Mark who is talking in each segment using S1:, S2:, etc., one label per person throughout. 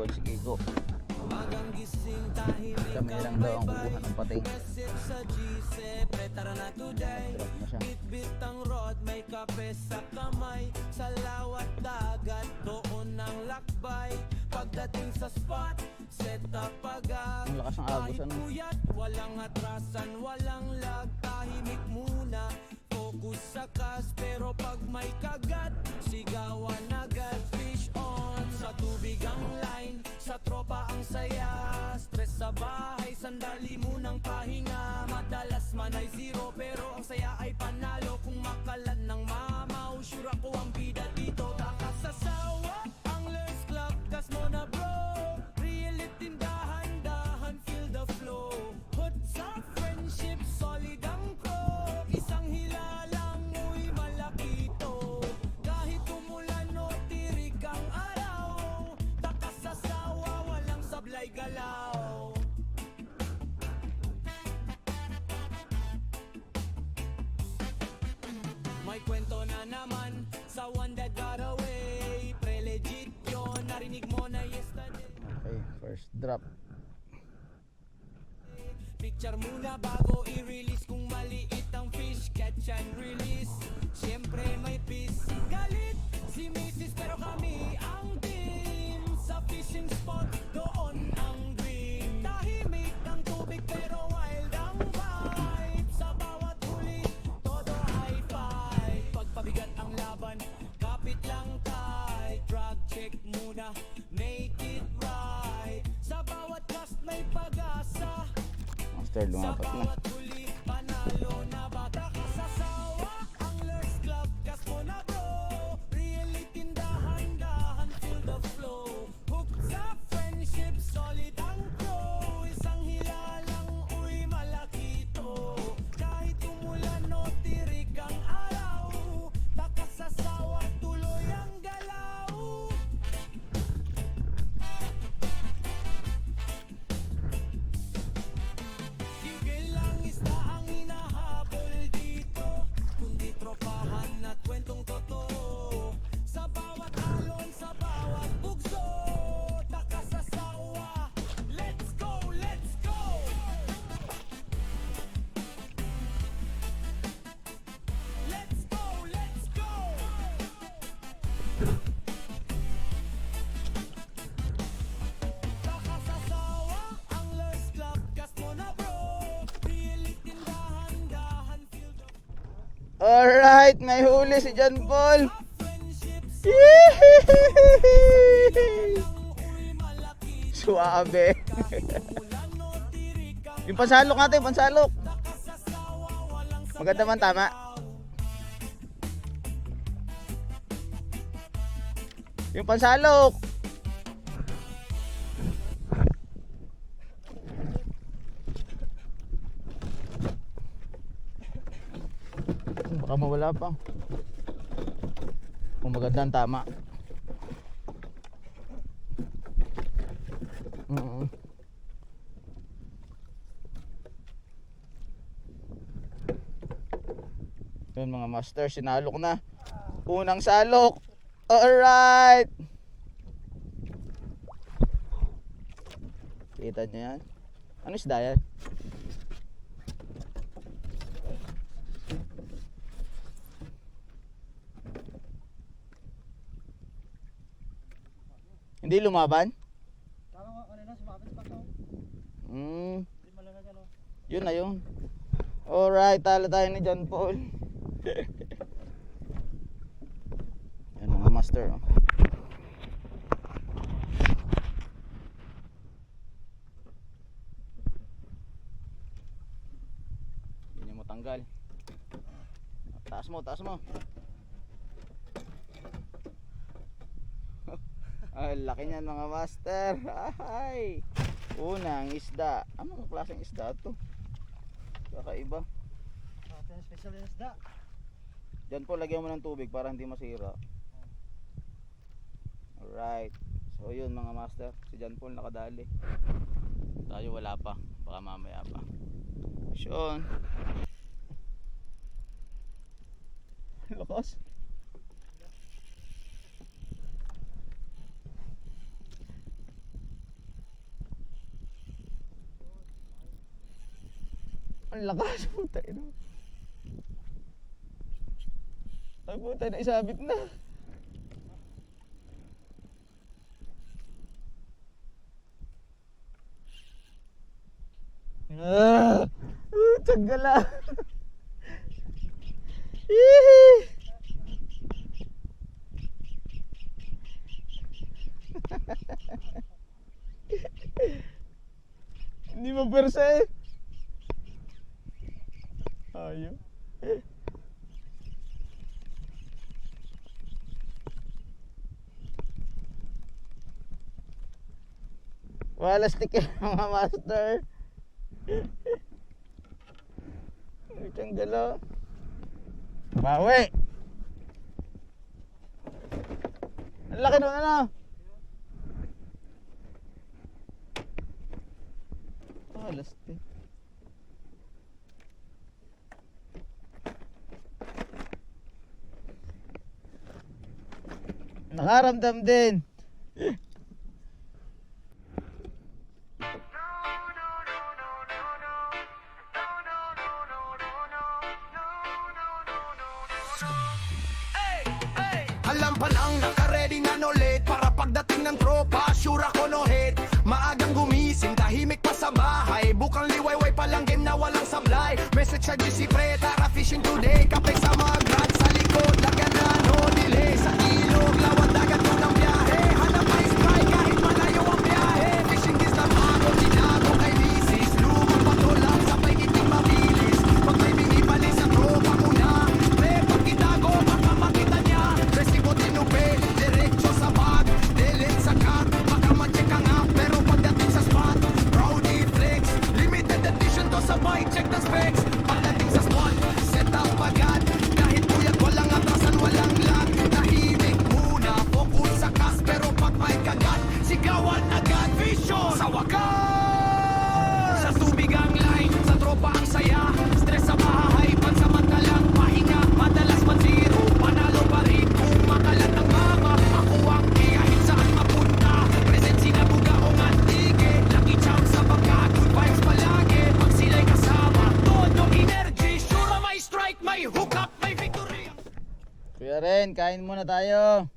S1: iwan si Kiko. Kami lang daw ang kukuha ng pating. Nag-drop na siya.
S2: Bitbitang rod, may kape sa kamay. Sa lawat dagat, doon ang lakbay. Pagdating sa spot, set up agad.
S1: Ang lakas ng agos, ano?
S2: Puyat, walang atrasan, walang lag. Tahimik muna, focus sa cast. Pero pag may kagat, sigawan agad. Fish on, sa tubig ang line. Sa tropa ang saya. Stress sa bahay, sandali munang pahinga. Madalas man ay zero, pero ang saya ay panalo. Kung makalan ng mamaw, sure ako ang bida dito. Kakasasawa, ang Lers Club, kas mo na bro. Really tindahan-dahan, feel the flow. Hot sa friendship, solid ang pro. Isang hilalang mo'y malaki to. Kahit umulan o tirik ang araw, kakasasawa, walang sablay galaw. May kwento na naman sa one that got away. Pre-legit yun, narinig mo na yesterday.
S1: Okay, first drop.
S2: Picture muna bago i-release. Kung maliit ang fish, catch and release. Siyempre may peace. Galit si Mrs. pero kami ang team. Sa fishing spot, doon ang dream. Tahimik ang tubig pero wild ang vibe. Sa bawat huli, todo high five. Pagpabigat ang laban, kapit lang tight. Drug check muna, make it right. Sa bawat cast may pag-asa.
S1: Master,
S2: Sa
S1: lumapat na.
S2: bawat huli, panalo na bata ka sasawa. Ang Lers Club, gas mo na bro. Really tindahan-dahan, feel the flow. Hook sa friendship, solid ang pro. Isang hilalang, uy malaki to. Kahit umulan o tirik ang araw, takasasawa, tuloy ang galaw. Sigil lang isda ang hinahabol dito, kundi tropahan at kwentong totoo. Sa bawat alon, sa bawat bugso, takasasawa. Let's go, let's go! Let's go, let's go! Takasasawa, ang Lers Club, gas mo na bro. Really tindahan-dahan, feel the
S1: Alright, may huli si John Paul.
S2: friendships.
S1: Yee!
S2: Uy malaki,
S1: Suabe.
S2: ulan o tirik ang
S1: Yung pansalok natin, pansalok.
S2: takasasawa, walang
S1: Maganda man, tama. Yung pansalok. Baka mawala pa. Kung maganda, tama. Yun mga master, sinalok na. Unang salok. Alright. Kita nyo yan? Ano isda yan? Hindi lumaban?
S3: Tama ko, kanina sumabit pa to. Hindi malaga ano.
S1: Yun na yun. Alright, talo tayo ni John Paul. Yan mga master. Oh. Hindi niya mo tanggal. Taas mo, taas mo. Ay, laki niyan mga master. Ay, unang isda. Anong klaseng isda to? Kakaiba.
S3: Atin special yung isda.
S1: Diyan po lagyan mo ng tubig para hindi masira. Alright. So yun mga master, si John Paul nakadali. Tayo wala pa, baka mamaya pa. Sean. Lakas. Ang lakas, puta ina. Ay puta na, isabit na. Tsaga lang. Hihi. Hindi mapersa eh. Ayaw. Wala stick yan mga master. Itong galaw. Bawi. Ang laki doon ano. Wala stick. Nakaramdam din.
S2: Alam pa lang naka-ready na no late. Para pagdating ng tropa, sure ako no hate. Maagang gumising, tahimik pa sa bahay. Bukang liwayway pa lang game na walang sablay. Message sa GC pre, tara fishing today. Kape sa mga grad sa likod, lagyan na no delay. Sa ilog, lawat dagat ko ng biyahe. Hanap ay strike kahit malayo ang biyahe. Fishing is na bago, tinago kay misis. Lumang patulang, sabay iting mabilis. Pag may binipalis sa tropa ko na. Pre, pag itago, baka makita niya. Resibo tinupe, diretso sa bag. Delete sa cut, baka ma-check ang app. Pero pagdating sa spot, Rowdy Flex. Limited edition to sa bike, check the specs. Pagdating sa spot, set up agad. Kahit puyat, walang atrasan, walang lag. Tahimik muna, focus sa kas. Pero pag may kagat, sigawan agad. Vision sa wakas. Sa tubig ang line, sa tropa ang saya. Stress sa bahay, pansamantalang pahinga. Madalas man zero, panalo pa rin. Kung makalat ang mama, ako ang kahit saan mapunta. Present sinabuga o antige. Lucky charm sa bangka, good vibes palagi. Pag sila'y kasama, todo energy. Sure may strike, may hook up, may victory.
S1: Kuya Ren, kain muna tayo.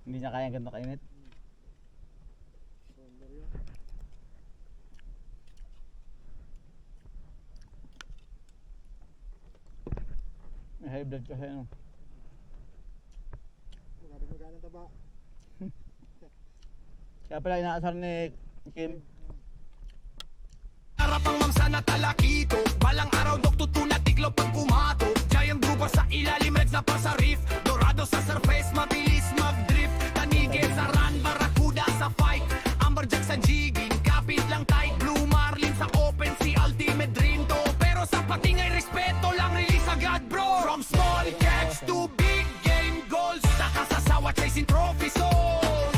S1: Hindi niya kaya ganito kainit. May high blood kasi ano.
S3: Magandang taba.
S1: Kaya pala inaasar ni Kim.
S2: Harap ang mamsa na talakito. Balang araw dok tutuna tiklo pag pumato. Giant grupo sa ilalim, reds na pa sa reef. Dorado sa surface, mabilis mag-drift. Tanigid sa run, barakuda sa fight. Amberjack sa jigging, kapit lang tight. Blue marlin sa open, si ultimate dream to. Pero sa patingay respeto lang, release agad bro. From small catch to big game goals. Nakasasawa chasing trophy souls.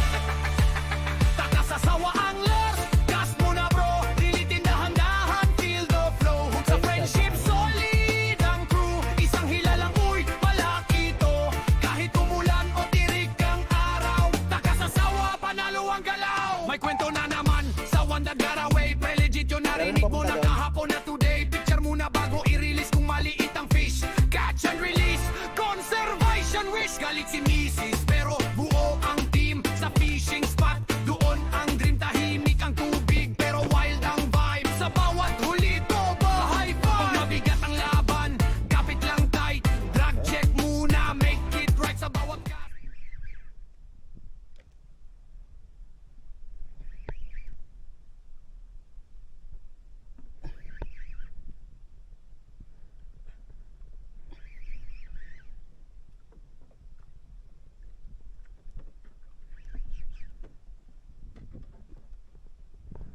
S2: Nakasasawa ang lures. Gas mo na bro, dilitin dahan-dahan. Feel the flow. Hook sa friendship, solid ang crew. Isang hilalang uy, malaki to. Kahit umulan o tirik ang araw. Nakasasawa, panalo ang galaw. May kwento na naman sa one that got away. Pre-legit yun, narinig mo na kahapon na today. Picture muna bago i-release kung maliit ang fish. Catch and release, conservation wish. Galit si misis, pero buo ang team sa fishing spot. Doon ang dream, tahimik ang tubig, pero wild ang vibe. Sa bawat huli to, bahay vibe. Kung mabigat ang laban, kapit lang tight. Drag check muna, make it right sa bawat cast.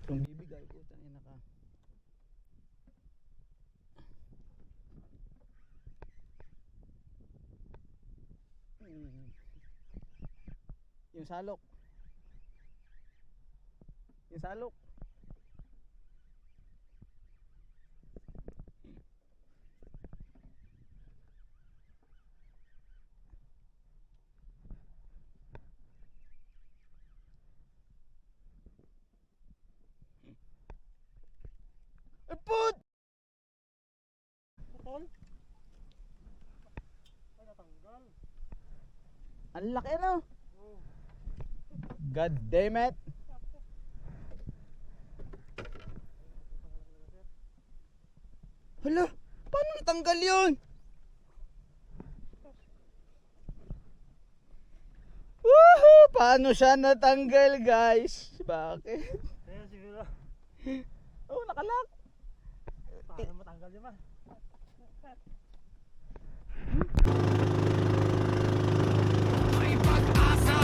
S1: Yung bibigay po, tangina ka. Yung salok. Yung salok. Ang laki ano? God damn it. Hala, paano natanggal yun? Woohoo! Paano siya natanggal, guys? Bakit?
S3: Kaya siguro.
S1: Oh, nakalak.
S3: Paano matanggal yun ba?
S2: May pag-asa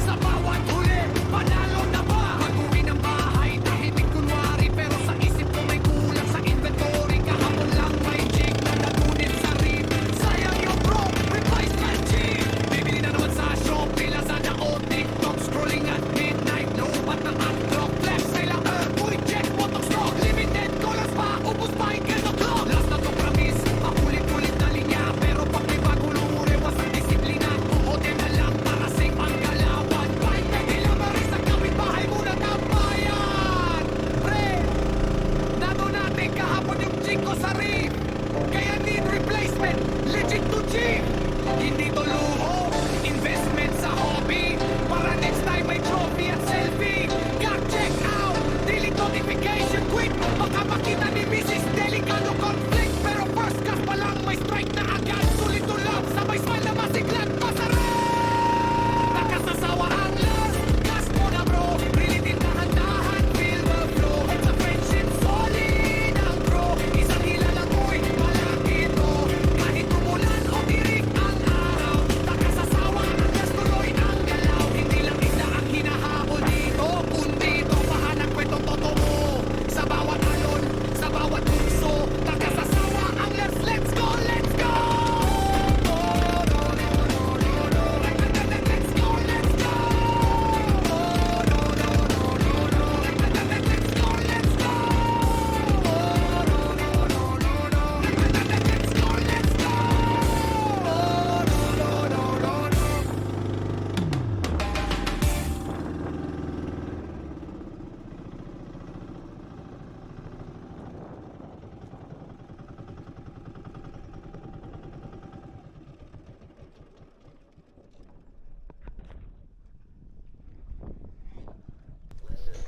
S2: sa bawat huli. Panalo na ba? Pag-uwi ng bahay, tahimik kunwari. Pero sa isip ko may kulang sa inventory. Kahapon lang may jig na nagunit sa rin. Sayang yung bro, replacement cheap. Bibili na naman sa Shopee, Lazada o TikTok. Scrolling at midnight, lobat ng unlock. Flex kailangan, uy check, motok stock. Limited, dollars pa, ubus pa, get the clock. Last na to promise, paulit-ulit na linya. Pero pag may bagong lure, wasang disiplina. Uhote na lang para safe ang galawan. Kahit may delivery sa kapitbahay muna tambayan. Pre, nano natin kahapon yung chick ko sa reef. Kaya need replacement, legit to cheap. Hindi to luho, investment sa hobby. Para next time may trophy at selfie. Got check out, delete notification quick. Baka makita ni Mrs. Delikado conflict. Pero first class pa lang may strike na agad. Sulit to love, sabay smile na masiglat. Masarap! Nakasasawa ang last. Gas mo na bro, related na handahan. Feel the flow, it's a friendship solid ang bro. Isang hila lang uy, malaki ito. Kahit umulan o tirik ang araw. Nakasasawa ang gas, tuloy ang galaw. Hindi lang isa ang hinahabol dito. Kundi itong pahanap kwentong totoo. Sa bawat alon, sa bawat tukso. Nakasasawa ang let's go, let's go! Let's go, let's go! Let's go, let's go! Let's go, let's go!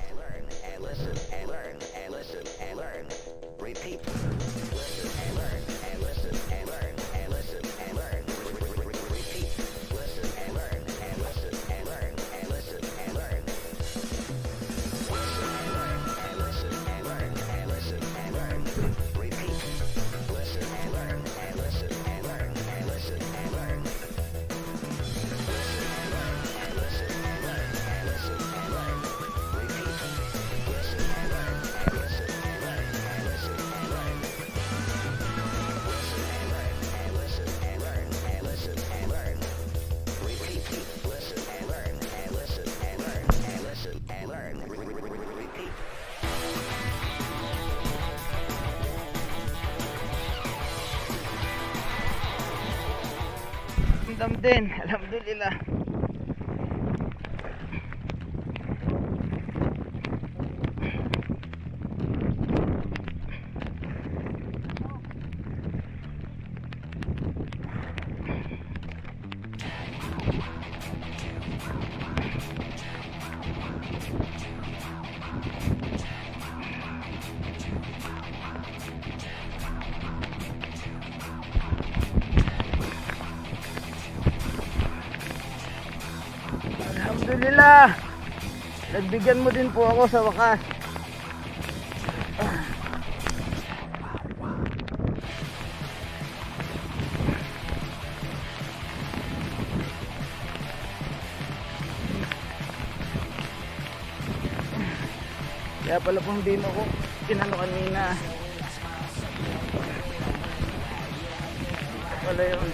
S4: And learn, and listen, and learn, and listen, and learn. Repeat. Listen and learn, and listen, and learn, and listen, and learn. Repeat. Listen and learn, and listen, and learn, and listen, and learn. Listen and learn, and listen, and learn, and listen, and learn. Repeat. Listen and learn, and listen, and learn, and listen, and learn. Listen and learn, and listen, and learn, and listen, and learn. Repeat. Listen and learn, and listen, and learn, and listen, and learn. Listen and learn, and listen, and learn, and listen, and learn. Repeat. Listen and learn, and listen, and learn, and listen, and learn. Repeat.
S1: Dam din, alhamdulillah. Alhamdulillah. Nagbigyan mo din po ako sa wakas. Kaya pala pong di mo ko kinano kanina. Ito pala yun.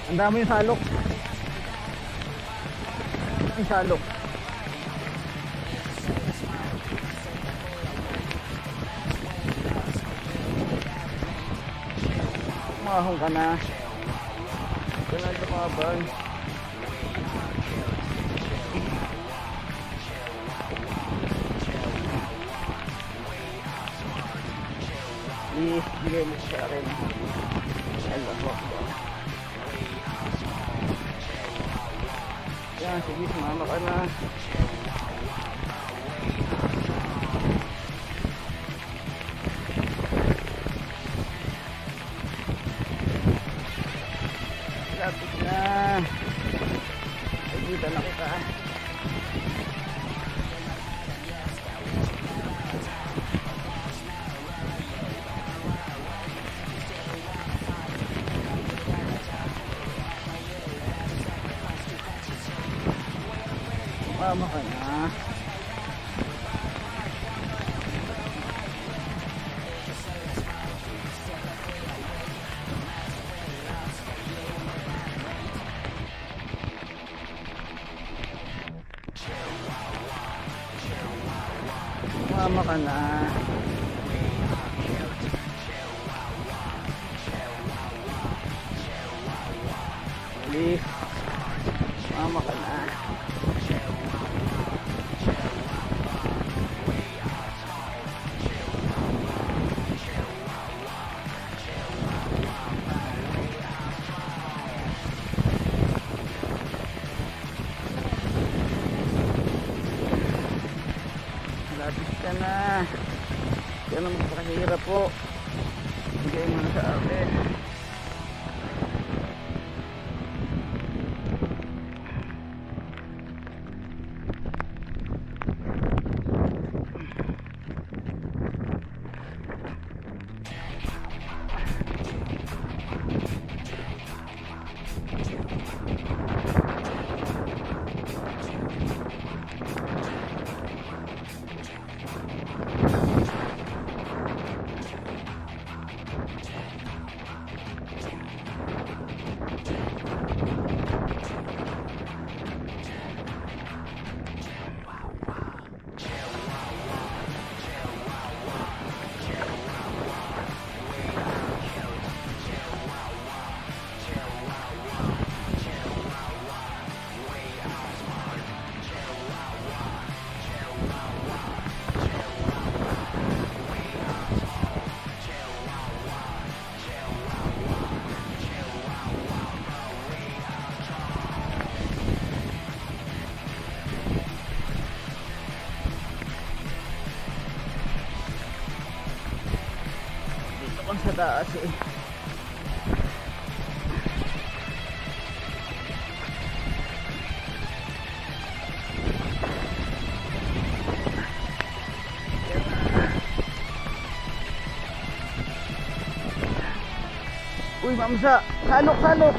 S1: Ang dami yung salok. Ang salok. Umahong ka na. Ito na lumaban. bigay mo sa akin. Hello po. Yan, sige, sumama ka na. Lapit na. Nakikita na kita. Sumama ka na. Sumama ka na. Please. Sumama ka na. Lapit ka na. Yan ang magpakahirap po. Bigay mo na sa akin. Dito sa taas eh. Uy, mamsa, salok, salok.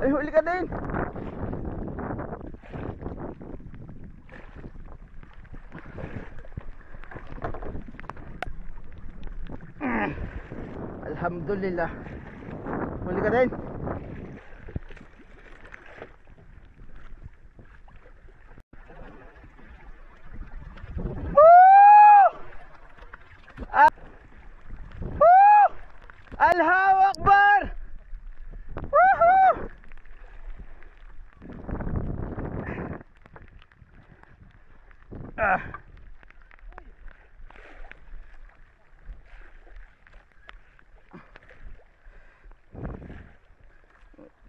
S1: Ay, huli ka din. Alhamdulillah. Huli ka din. Woo! Ah! Woo! Allahu Akbar! Woohoo!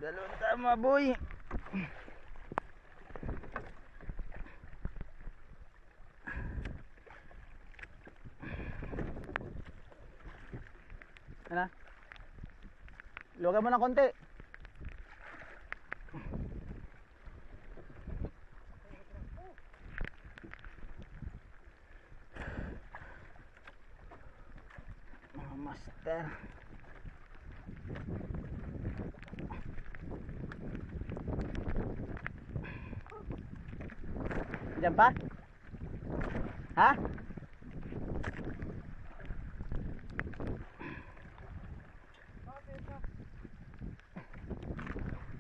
S1: Dalawang tama, boy. Ano? Luwagan mo ng konti. Mga master. Diyan pa? Ha?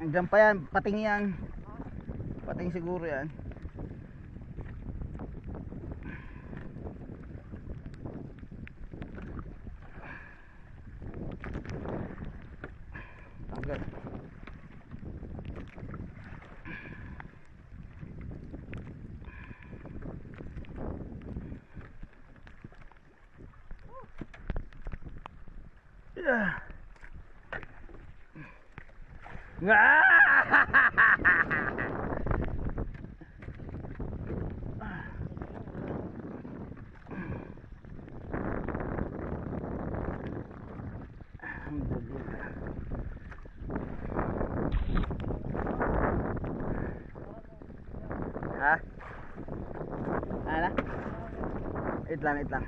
S1: Hanggang pa yan, pating yan. Pating siguro yan. Tanggal. Yeah. Ha? Ano? Wait lang, wait lang.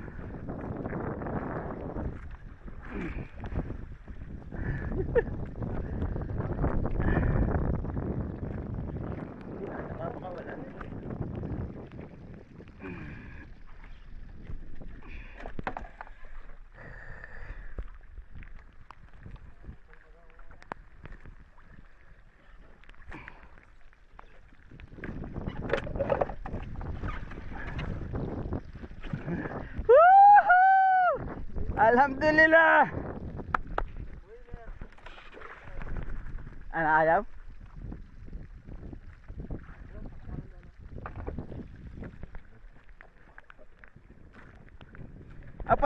S1: Alhamdulillah. Ano ayaw?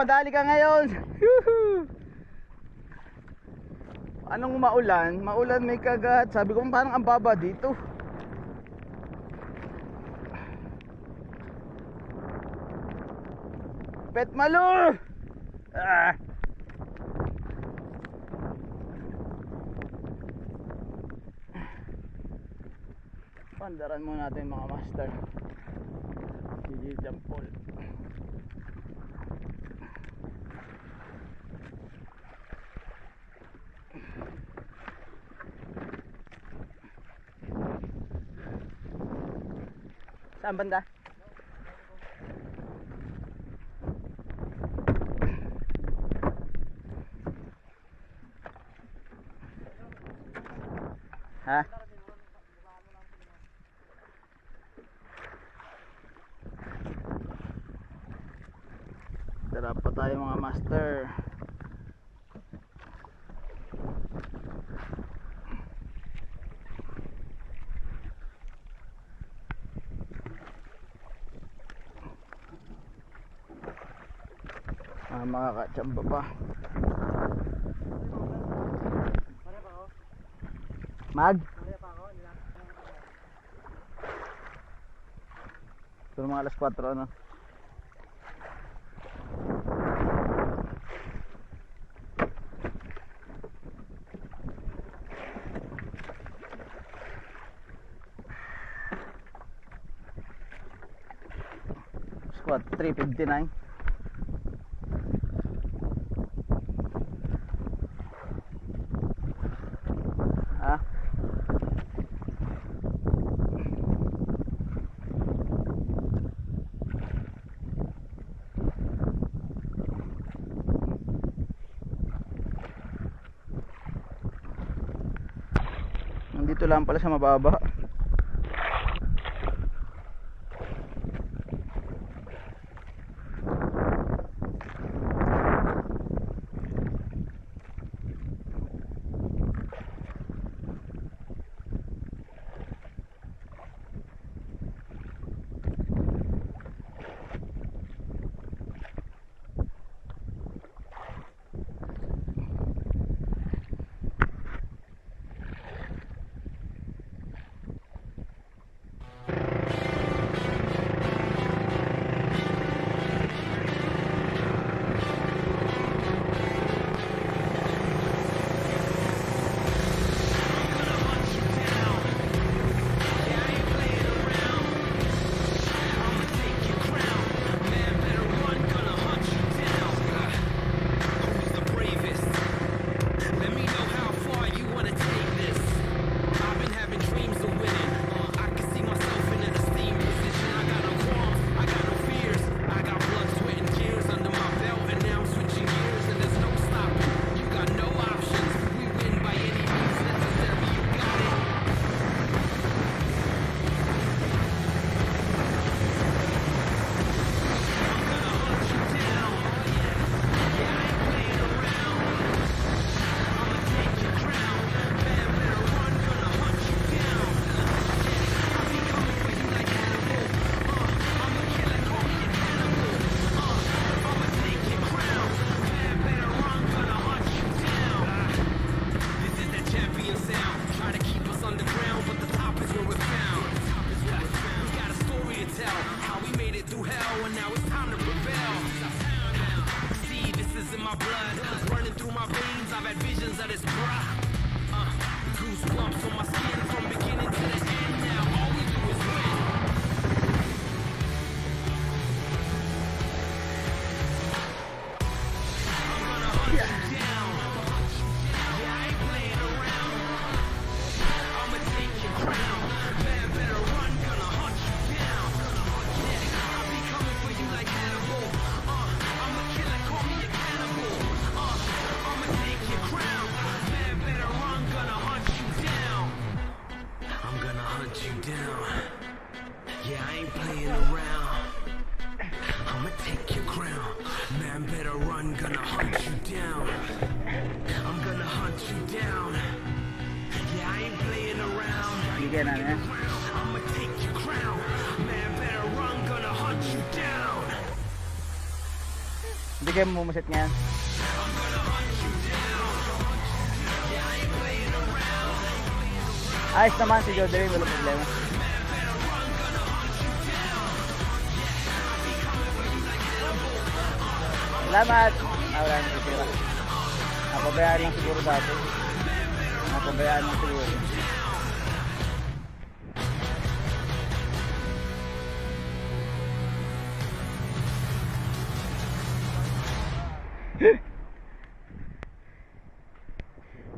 S1: Padali ka ngayon. Anong maulan? Maulan may kagat. Sabi ko parang ang baba dito. Pet Malu! Ah! Pandaran muna natin mga master. Si Jean Paul. Saan banda? Ha? Tara pa tayo mga master. Mga katsamba pa. Mag? Ito mga alas 4 ano? Squad 359. Nandito lang pala sa mababa.
S2: better run, gonna hunt you down. I'm gonna hunt you down. Yeah, I ain't playing around.
S1: Bigyan na niya.
S2: I'ma take your crown. Man, better run, gonna hunt you down.
S1: Hindi kayo mumusit ngayon. Ayos naman si Jodre, wala problema. Salamat! Wala na itira. Napabayaan lang siguro dati. Napabayaan lang siguro.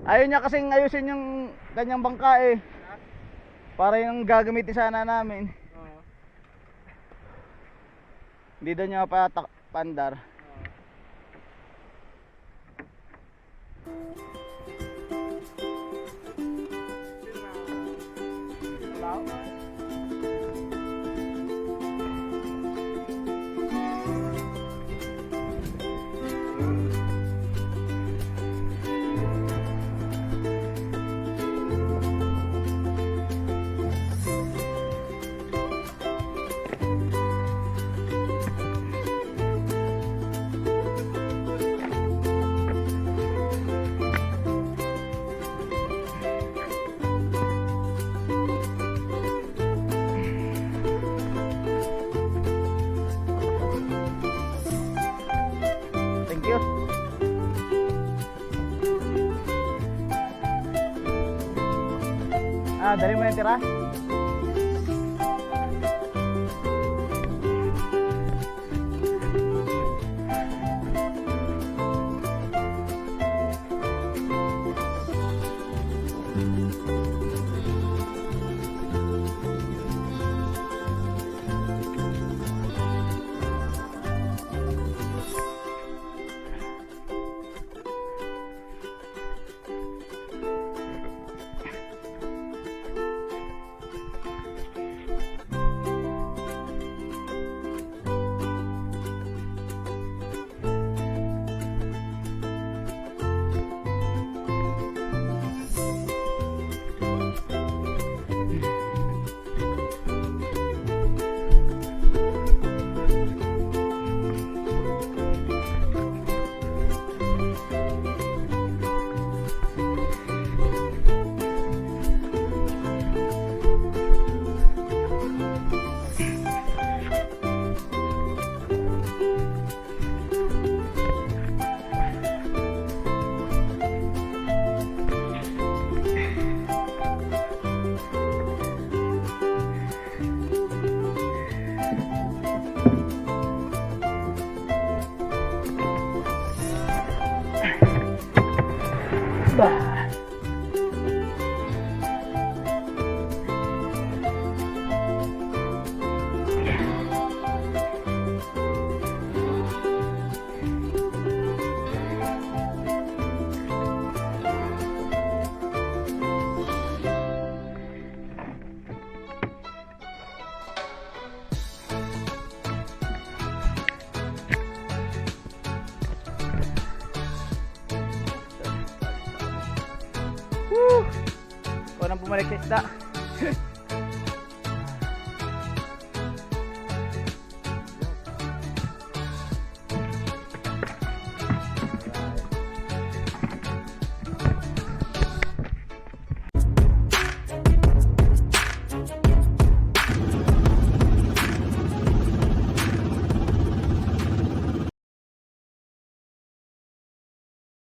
S1: Ayaw niya kasing ayusin yung kanyang bangka eh. Para yung gagamitin sana namin. Hindi daw niya pandar. Thank you. Dali mo yung tira? Woo! Ikaw nang bumalik sa isda.